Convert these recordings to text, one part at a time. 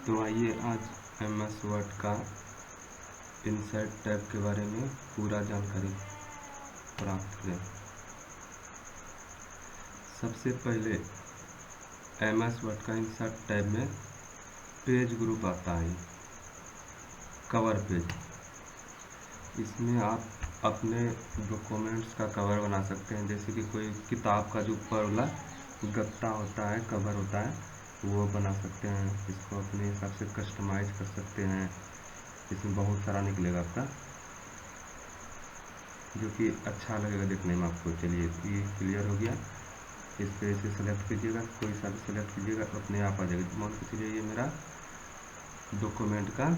तो आइए आज MS वर्ड का इंसर्ट टैब के बारे में पूरा जानकारी प्राप्त करें। सबसे पहले MS वर्ड का इंसर्ट टैब में पेज ग्रुप आता है, कवर पेज। इसमें आप अपने डॉक्यूमेंट्स का कवर बना सकते हैं, जैसे कि कोई किताब का जो ऊपर वाला गत्ता होता है, कवर होता है, वो बना सकते हैं। इसको अपने हिसाब से कस्टमाइज कर सकते हैं। इसमें बहुत सारा निकलेगा आपका, जो कि अच्छा लगेगा देखने में आपको। चलिए, ये क्लियर हो गया। इस पे से सेलेक्ट कीजिएगा, कोई सा भी सेलेक्ट कीजिएगा, अपने आप आ जाएगा। मान के चलिए ये मेरा डॉक्यूमेंट का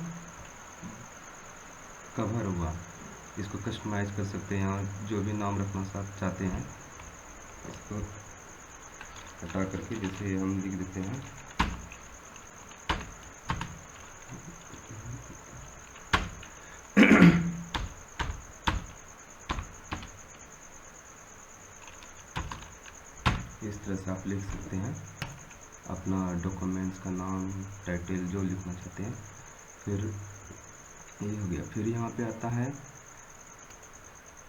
कवर हुआ। इसको कस्टमाइज कर सकते हैं, और जो भी नाम रखना चाहते हैं इसको हटा करके, जैसे हम लिख देते हैं इस तरह से आप लिख सकते हैं अपना डॉक्यूमेंट्स का नाम, टाइटल, जो लिखना चाहते हैं। फिर ये हो गया। फिर यहाँ पे आता है,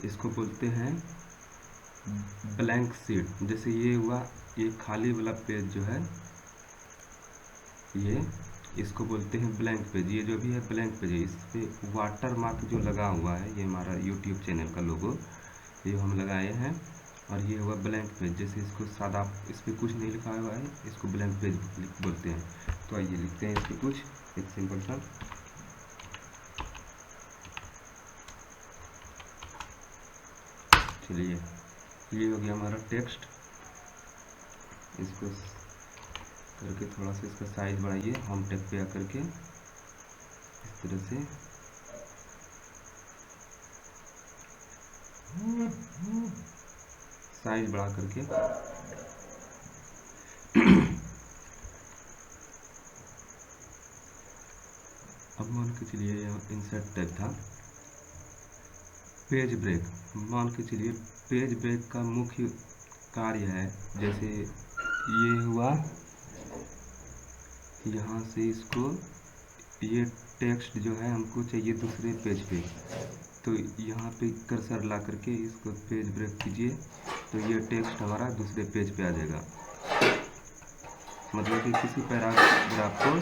इसको बोलते हैं ब्लैंक शीट। जैसे ये हुआ, ये खाली वाला पेज जो है, ये इसको बोलते हैं ब्लैंक पेज। ये जो भी है ब्लैंक पेज है। इस पर वाटर मार्क जो लगा हुआ है, ये हमारा यूट्यूब चैनल का लोगो, ये हम लगाए हैं। और ये हुआ ब्लैंक पेज। जैसे इसको सादा, इस पर कुछ नहीं लिखा हुआ है, इसको ब्लैंक पेज बोलते हैं। तो आइए लिखते हैं इस पर कुछ, एक सिंपल सा। चलिए, ये हो गया हमारा टेक्स्ट। इसको करके थोड़ा सा इसका साइज बढ़ाइए, होम टैब पे आकर के इस तरह से। साइज बढ़ा करके अब मान के चलिए यहाँ इंसर्ट टैब था, पेज ब्रेक। मान के चलिए पेज ब्रेक का मुख्य कार्य है, जैसे ये हुआ, यहाँ से इसको, ये टेक्स्ट जो है हमको चाहिए दूसरे पेज पे, तो यहाँ पे कर्सर ला करके इसको पेज ब्रेक कीजिए, तो ये टेक्स्ट हमारा दूसरे पेज पे आ जाएगा। मतलब कि किसी पैराग्राफ को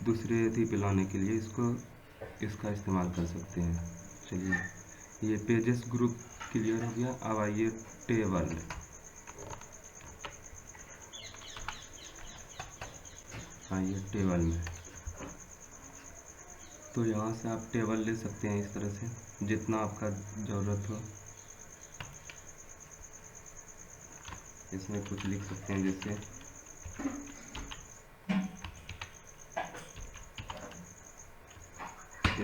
दूसरे अथी पे लाने के लिए इसका इस्तेमाल कर सकते हैं। चलिए, ये पेजेस ग्रुप क्लियर हो गया। अब आइए टेबल में। आइए टेबल में, तो यहाँ से आप टेबल ले सकते हैं इस तरह से, जितना आपका ज़रूरत हो। इसमें कुछ लिख सकते हैं, जैसे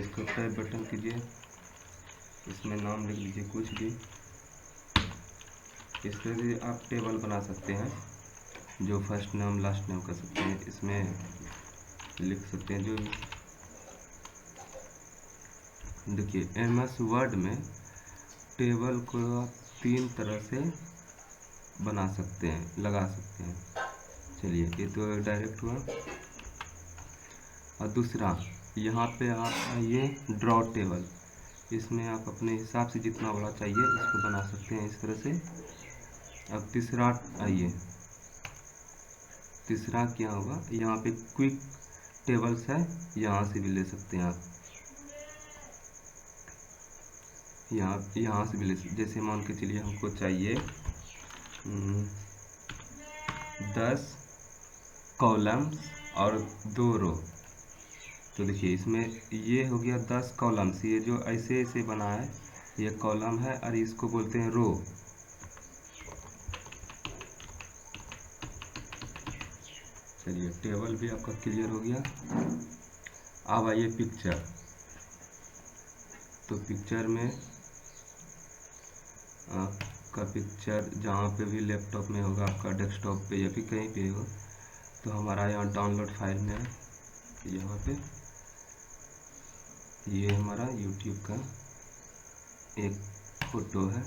इसको टैब बटन कीजिए, इसमें नाम लिख लीजिए कुछ भी। इस तरह से आप टेबल बना सकते हैं, जो फर्स्ट नेम लास्ट नेम कर सकते हैं। इसमें लिख सकते हैं जो, देखिए MS वर्ड में टेबल को आप 3 तरह से बना सकते हैं, लगा सकते हैं। चलिए, ये तो डायरेक्ट हुआ। और दूसरा, यहाँ पे आप आइए ड्रॉ टेबल। इसमें आप अपने हिसाब से जितना बड़ा चाहिए इसको बना सकते हैं इस तरह से। अब तीसरा आइए, तीसरा क्या होगा, यहाँ पे क्विक टेबल्स है, यहाँ से भी ले सकते हैं आप। यहाँ से भी ले सकते, जैसे मान के चलिए हमको चाहिए 10 कॉलम्स और 2 रो। तो देखिए इसमें ये हो गया 10 कॉलम्स। ये जो ऐसे ऐसे बना है, ये कॉलम है, और इसको बोलते हैं रो। चलिए, टेबल भी आपका क्लियर हो गया। अब आइए पिक्चर। तो पिक्चर में आपका पिक्चर जहाँ पे भी लैपटॉप में होगा, आपका डेस्कटॉप पे या फिर कहीं पे हो, तो हमारा यहाँ डाउनलोड फाइल में है। यहाँ पे ये हमारा यूट्यूब का एक फ़ोटो है।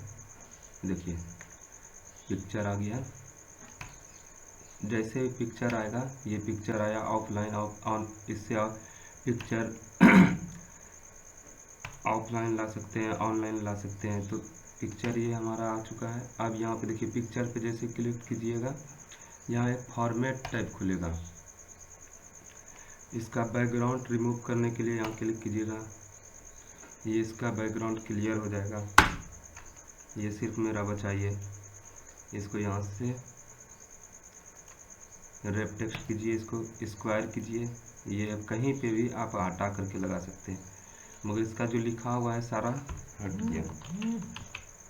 देखिए पिक्चर आ गया। जैसे ही पिक्चर आएगा, ये पिक्चर आया ऑफलाइन ऑन, इससे आप पिक्चर ऑफलाइन ला सकते हैं, ऑनलाइन ला सकते हैं। तो पिक्चर ये हमारा आ चुका है। अब यहाँ पे देखिए पिक्चर पे जैसे क्लिक कीजिएगा, यहाँ एक फॉर्मेट टाइप खुलेगा। इसका बैकग्राउंड रिमूव करने के लिए यहाँ क्लिक कीजिएगा, ये इसका बैकग्राउंड क्लियर हो जाएगा। ये सिर्फ मेरा बचाइए, इसको यहाँ से रैप टेक्स्ट कीजिए, इसको स्क्वायर कीजिए। ये कहीं पे भी आप हटा करके लगा सकते हैं, मगर इसका जो लिखा हुआ है सारा हट गया,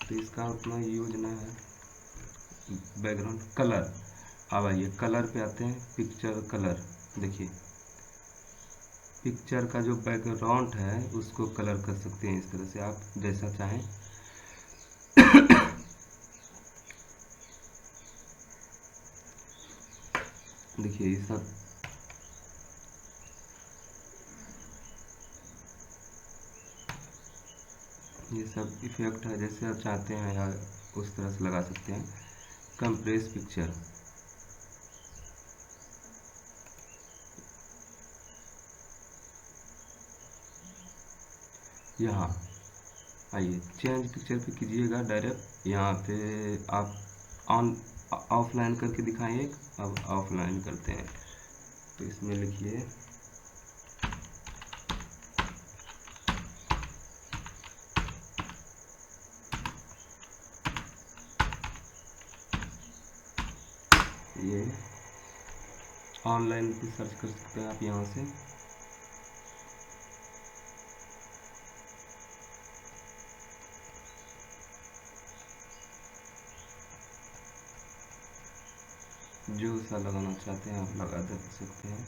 तो इसका उतना यूज नहीं है। बैकग्राउंड कलर, अब आइए कलर पे आते हैं। पिक्चर कलर, देखिए पिक्चर का जो बैकग्राउंड है उसको कलर कर सकते हैं इस तरह से, आप जैसा चाहें। देखिए ये सब इफेक्ट है, जैसे आप चाहते हैं या उस तरह से लगा सकते हैं। कंप्रेस पिक्चर, यहाँ आइए चेंज पिक्चर पे कीजिएगा डायरेक्ट। यहाँ पे आप ऑन ऑफलाइन करके दिखाइए, अब ऑफलाइन करते हैं। तो इसमें लिखिए ये ऑनलाइन भी सर्च कर सकते हैं आप यहाँ से। जो सा लगाना चाहते हैं आप लगा दे सकते हैं।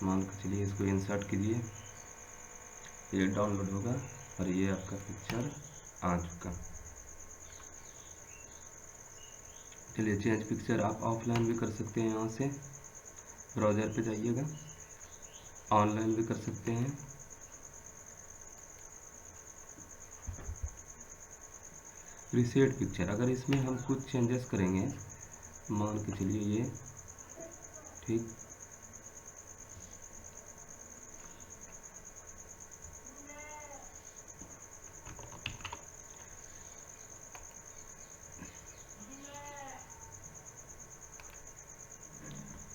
मान के चलिए इसको इंसर्ट कीजिए, ये डाउनलोड होगा और ये आपका पिक्चर आ चुका। चलिए चेंज पिक्चर आप ऑफलाइन भी कर सकते हैं, यहाँ से ब्राउज़र पे जाइएगा, ऑनलाइन भी कर सकते हैं। रीसेट पिक्चर, अगर इसमें हम कुछ चेंजेस करेंगे, मान के चलिए ये ठीक,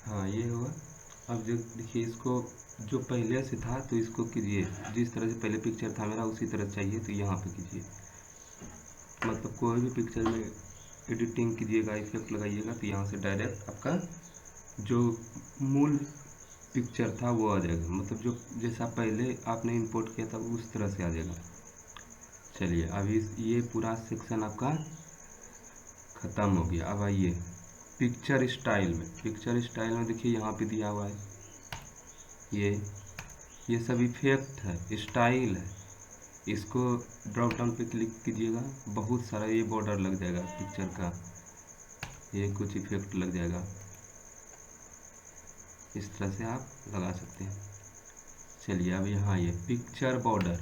हाँ ये हुआ। अब जो देखिए इसको जो पहले से था तो इसको कीजिए, जिस तरह से पहले पिक्चर था मेरा उसी तरह चाहिए तो यहाँ पे कीजिए। मतलब कोई भी पिक्चर में एडिटिंग कीजिएगा, इफेक्ट लगाइएगा तो यहाँ से डायरेक्ट आपका जो मूल पिक्चर था वो आ जाएगा, मतलब जो जैसा पहले आपने इंपोर्ट किया था उस तरह से आ जाएगा। चलिए अभी ये पूरा सेक्शन आपका ख़त्म हो गया। अब आइए पिक्चर स्टाइल में। पिक्चर स्टाइल में देखिए यहाँ पे दिया हुआ है ये सब इफेक्ट है, स्टाइल है। इसको ड्रॉप डाउन पे क्लिक कीजिएगा, बहुत सारा ये बॉर्डर लग जाएगा पिक्चर का, ये कुछ इफेक्ट लग जाएगा, इस तरह से आप लगा सकते हैं। चलिए अब यहाँ ये पिक्चर बॉर्डर,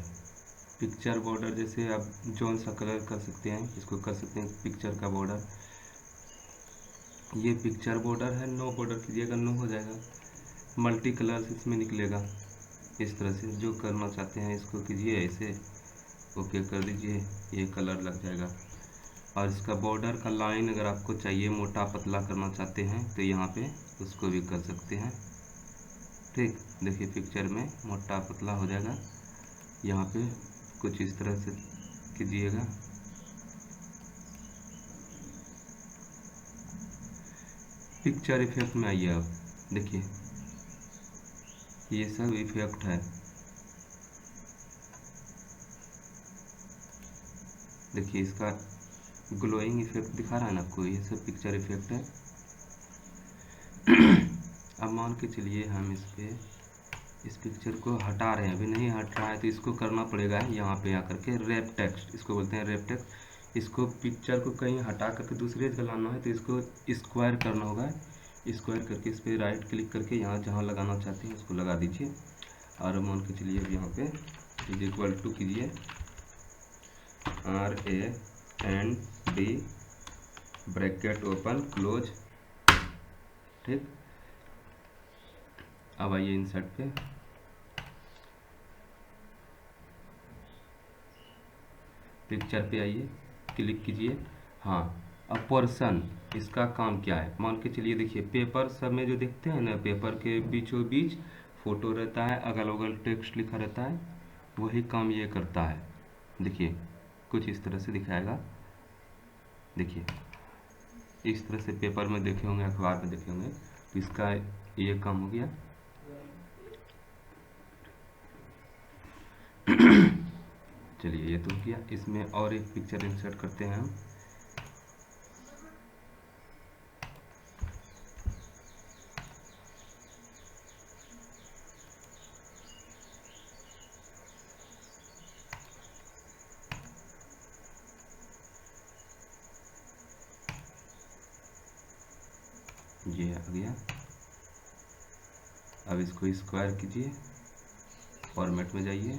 पिक्चर बॉर्डर जैसे आप जौन सा कलर कर सकते हैं इसको कर सकते हैं पिक्चर का बॉर्डर। ये पिक्चर बॉर्डर है, नो बॉर्डर कीजिएगा, नो हो जाएगा, मल्टी कलर्स इसमें निकलेगा। इस तरह से जो करना चाहते हैं इसको कीजिए, ऐसे ओके कर दीजिए, ये कलर लग जाएगा। और इसका बॉर्डर का लाइन अगर आपको चाहिए मोटा पतला करना चाहते हैं तो यहाँ पे उसको भी कर सकते हैं। ठीक, देखिए पिक्चर में मोटा पतला हो जाएगा। यहाँ पे कुछ इस तरह से कीजिएगा। पिक्चर इफेक्ट में आइए, अब देखिए ये सब इफेक्ट है। देखिए इसका ग्लोइंग इफेक्ट दिखा रहा है ना आपको, ये सब पिक्चर इफेक्ट है। अब मान के चलिए हम इस पिक्चर को हटा रहे हैं, अभी नहीं हट रहा है तो इसको करना पड़ेगा यहाँ पे आकर के रैप टेक्स्ट, इसको बोलते हैं रैप टेक्स्ट। इसको पिक्चर को कहीं हटा करके दूसरे जगह लाना है तो इसको स्क्वायर करना होगा। स्क्वायर करके इस पर राइट क्लिक करके यहाँ जहाँ लगाना चाहते हैं उसको लगा दीजिए। और मान के चलिए अब यहाँ पे इज इक्वल टू कीजिए RAND ब्रैकेट ओपन क्लोज। ठीक, अब आइए इंसर्ट पे, पिक्चर पे आइए, क्लिक कीजिए। हाँ, अब पोर्शन, इसका काम क्या है, मान के चलिए देखिए पेपर सब में जो देखते हैं ना, पेपर के बीचों बीच फोटो रहता है, अगल बगल टेक्स्ट लिखा रहता है, वही काम ये करता है। देखिए कुछ इस तरह से दिखाएगा। देखिए इस तरह से पेपर में देखे होंगे, अखबार में देखे होंगे, तो इसका ये काम हो गया। चलिए ये तो किया, इसमें और एक पिक्चर इंसर्ट करते हैं हम। ये आ गया। अब इसको स्क्वायर कीजिए, फॉर्मेट में जाइए,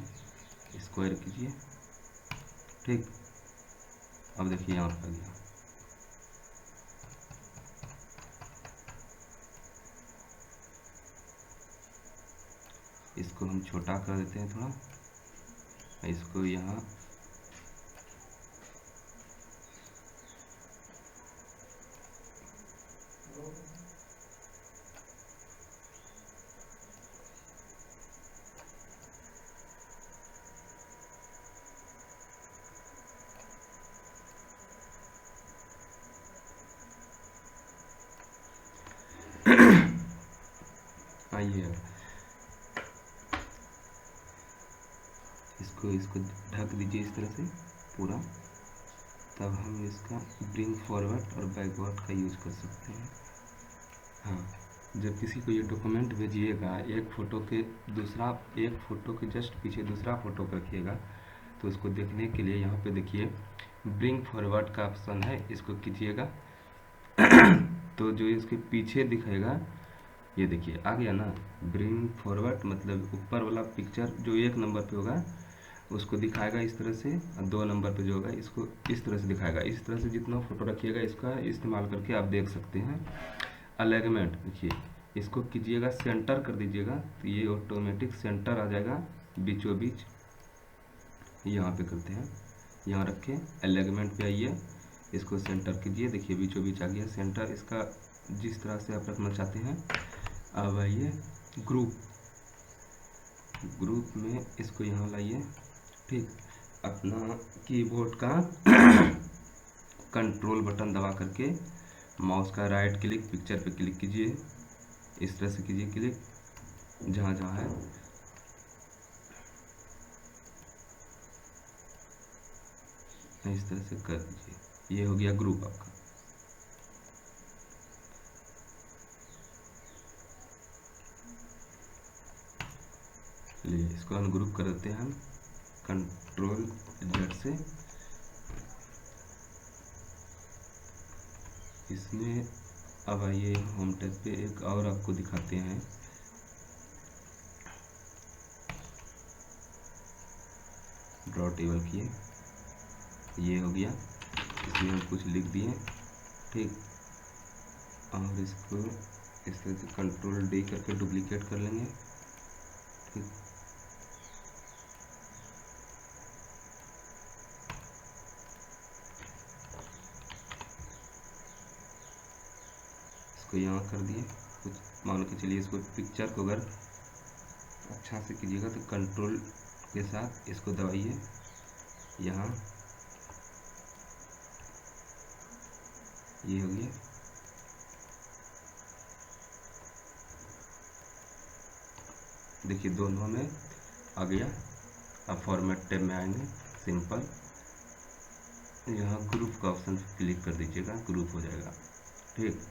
स्क्वायर कीजिए। ठीक, अब देखिए यहाँ पर आ गया। इसको हम छोटा कर देते हैं थोड़ा, इसको यहाँ आइए, इसको ढक दीजिए इस तरह से पूरा, तब हम इसका ब्रिंग फॉरवर्ड और बैकवर्ड का यूज कर सकते हैं। हाँ, जब किसी को ये डॉक्यूमेंट भेजिएगा, एक फ़ोटो के जस्ट पीछे दूसरा फ़ोटो रखिएगा, तो उसको देखने के लिए यहाँ पे देखिए ब्रिंग फॉरवर्ड का ऑप्शन है, इसको कीजिएगा। तो जो इसके पीछे दिखेगा, ये देखिए आ गया ना, ब्रिंग फॉरवर्ड, मतलब ऊपर वाला पिक्चर जो 1 नंबर पे होगा उसको दिखाएगा इस तरह से, और 2 नंबर पे जो होगा इसको इस तरह से दिखाएगा। इस तरह से जितना फोटो रखिएगा इसका इस्तेमाल करके आप देख सकते हैं। अलाइनमेंट देखिए, इसको कीजिएगा सेंटर कर दीजिएगा, तो ये ऑटोमेटिक सेंटर आ जाएगा बीचों बीच। यहाँ पे करते हैं, यहाँ रखें, अलाइनमेंट पे आइए, इसको सेंटर कीजिए। देखिए बीचों बीच आ गया सेंटर, इसका जिस तरह से आप रखना चाहते हैं। अब आइए ग्रुप में इसको यहाँ लाइए। ठीक, अपना कीबोर्ड का कंट्रोल बटन दबा करके माउस का राइट क्लिक, पिक्चर पे क्लिक कीजिए, इस तरह से कीजिए क्लिक जहाँ जहाँ है, इस तरह से कर दीजिए। ये हो गया ग्रुप आपका। चलिए इसको अनग्रुप कर देते हैं हम कंट्रोल Z से। इसमें अब आइए होम टैब पे एक और आपको दिखाते हैं। ड्रॉ टेबल किए, ये हो गया, इसमें हम कुछ लिख दिए। ठीक, और इसको इस तरह से कंट्रोल D करके डुप्लीकेट कर लेंगे। ठीक, इसको यहाँ कर दिए। कुछ मान के चलिए, इसको पिक्चर को अगर अच्छा से कीजिएगा तो कंट्रोल के साथ इसको दबाइए, यहाँ ये हो गया। देखिए दोनों में आ गया। अब फॉर्मेट टैब में आएंगे, सिंपल, यहाँ ग्रुप का ऑप्शन क्लिक कर दीजिएगा, ग्रुप हो जाएगा। ठीक,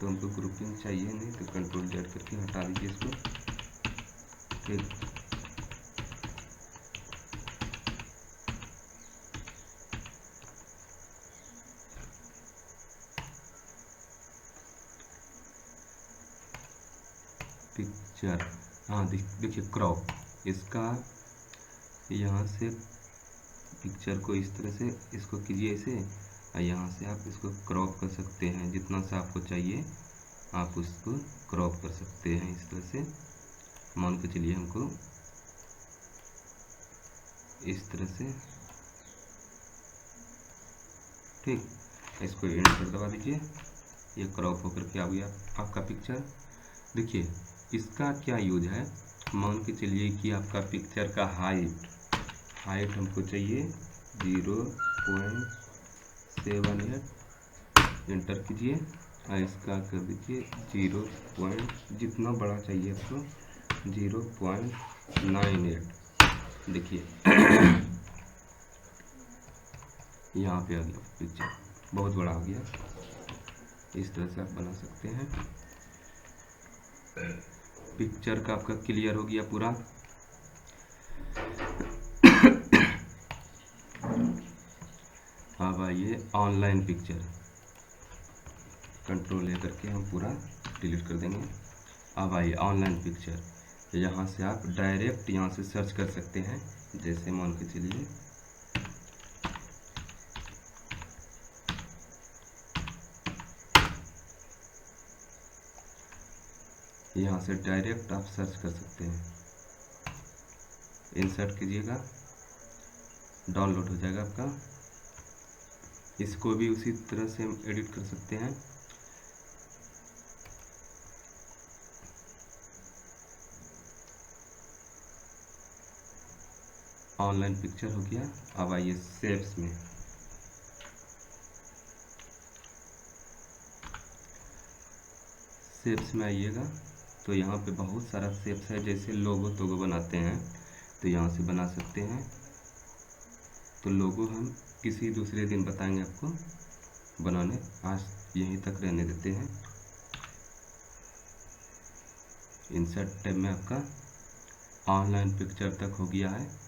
तो हमको ग्रुपिंग चाहिए नहीं, तो कंट्रोल Z करके हटा दीजिए इसको। ठीक, पिक्चर, हाँ देखिए क्रॉप, इसका यहाँ से पिक्चर को इस तरह से इसको कीजिए ऐसे, और यहाँ से आप इसको क्रॉप कर सकते हैं, जितना सा आपको चाहिए आप उसको क्रॉप कर सकते हैं। इस तरह से मान के चलिए हमको इस तरह से, ठीक। इसको एंटर दबा दीजिए, ये क्रॉप होकर के आ गया आपका पिक्चर। देखिए इसका क्या यूज है, मान के चलिए कि आपका पिक्चर का हाइट हमको चाहिए 0.78, एंटर कीजिए और इसका कर दीजिए 0. जितना बड़ा चाहिए आपको 0.98। देखिए यहाँ पे आ गया पिक्चर, बहुत बड़ा आ गया। इस तरह से आप बना सकते हैं। पिक्चर का आपका क्लियर हो गया पूरा। अब आइए ऑनलाइन पिक्चर, कंट्रोल लेकर के हम पूरा डिलीट कर देंगे। अब आइए ऑनलाइन पिक्चर, यहाँ से आप डायरेक्ट यहाँ से सर्च कर सकते हैं। जैसे मान के चलिए यहाँ से डायरेक्ट आप सर्च कर सकते हैं। इंसर्ट कीजिएगा, डाउनलोड हो जाएगा आपका। इसको भी उसी तरह से हम एडिट कर सकते हैं। ऑनलाइन पिक्चर हो गया। अब आइए शेप्स में, शेप्स में आइएगा तो यहाँ पे बहुत सारा शेप्स है। जैसे लोगो तोगो बनाते हैं तो यहाँ से बना सकते हैं। तो लोगो हम किसी दूसरे दिन बताएंगे आपको बनाने, आज यहीं तक रहने देते हैं। इंसर्ट टैब में आपका ऑनलाइन पिक्चर तक हो गया है।